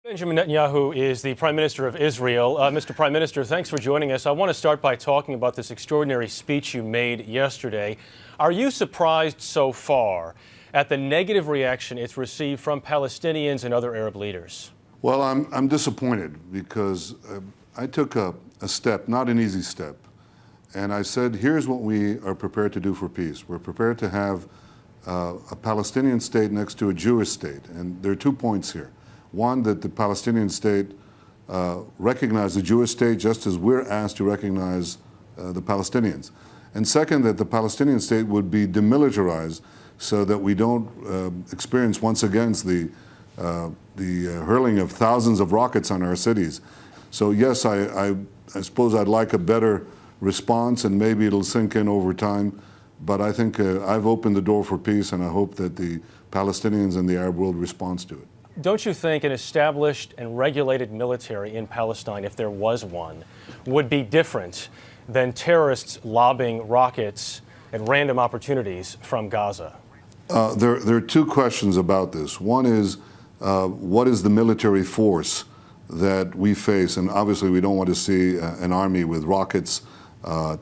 Benjamin Netanyahu is the Prime Minister of Israel. Mr. Prime Minister, thanks for joining us. I want to start by talking about this extraordinary speech you made yesterday. Are you surprised so far at the negative reaction it's received from Palestinians and other Arab leaders? Well, I'm disappointed because I took a step, not an easy step, and I said, here's what we are prepared to do for peace. We're prepared to have a Palestinian state next to a Jewish state, and there are 2 points here. One, that the Palestinian state recognize the Jewish state just as we're asked to recognize the Palestinians. And second, that the Palestinian state would be demilitarized so that we don't experience once again the hurling of thousands of rockets on our cities. So yes, I suppose I'd like a better response, and maybe it'll sink in over time. But I think I've opened the door for peace, and I hope that the Palestinians and the Arab world responds to it. Don't you think an established and regulated military in Palestine, if there was one, would be different than terrorists lobbing rockets at random opportunities from Gaza? There are 2 questions about this. One is, what is the military force that we face? And obviously we don't want to see an army with rockets,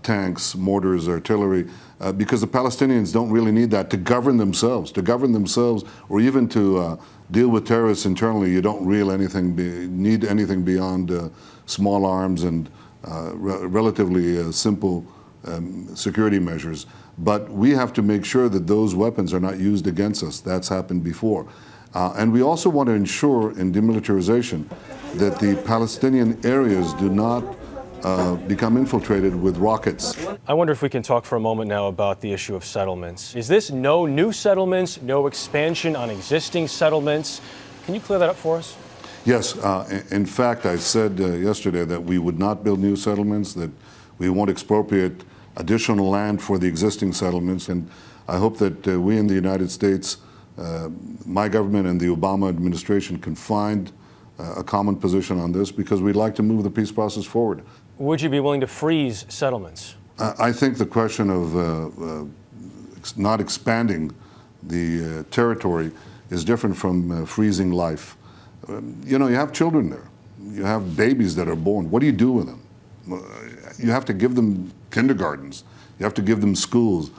tanks, mortars, artillery, because the Palestinians don't really need that to govern themselves. To govern themselves, or even to deal with terrorists internally, you don't really need anything beyond small arms and relatively simple security measures. But we have to make sure that those weapons are not used against us. That's happened before. And we also want to ensure in demilitarization that the Palestinian areas do not become infiltrated with rockets. I wonder if we can talk for a moment now about the issue of settlements. Is this no new settlements, no expansion on existing settlements? Can you clear that up for us? Yes. In fact, I said yesterday that we would not build new settlements, that we won't expropriate additional land for the existing settlements. And I hope that we in the United States, my government and the Obama administration, can find a common position on this, because we'd like to move the peace process forward. Would you be willing to freeze settlements? I think the question of not expanding the territory is different from freezing life. You know, you have children there. You have babies that are born. What do you do with them? You have to give them kindergartens. You have to give them schools.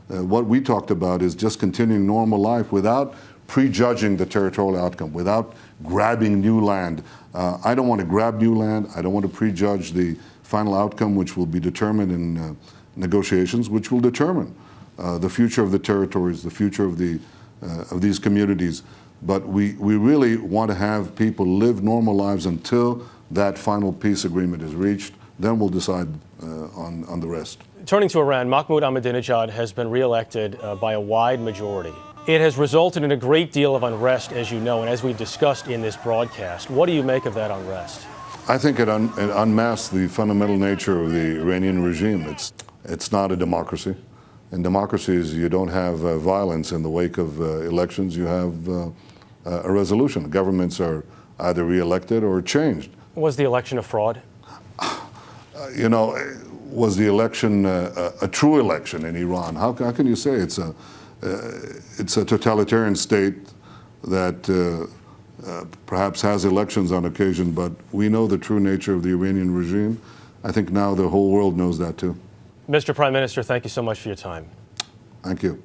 What we talked about is just continuing normal life without prejudging the territorial outcome, without grabbing new land. I don't want to grab new land. I don't want to prejudge the final outcome, which will be determined in negotiations, which will determine the future of the territories, the future of these communities. But we really want to have people live normal lives until that final peace agreement is reached. Then we'll decide on the rest. Turning to Iran, Mahmoud Ahmadinejad has been reelected by a wide majority. It has resulted in a great deal of unrest, as you know, and as we've discussed in this broadcast. What do you make of that unrest? I think it unmasks the fundamental nature of the Iranian regime. It's not a democracy. In democracies, you don't have violence in the wake of elections. You have a resolution. Governments are either re-elected or changed. Was the election a fraud? You know, was the election a true election in Iran? How can you say it's a totalitarian state that perhaps has elections on occasion, but we know the true nature of the Iranian regime. I think now the whole world knows that too. Mr. Prime Minister, thank you so much for your time. Thank you.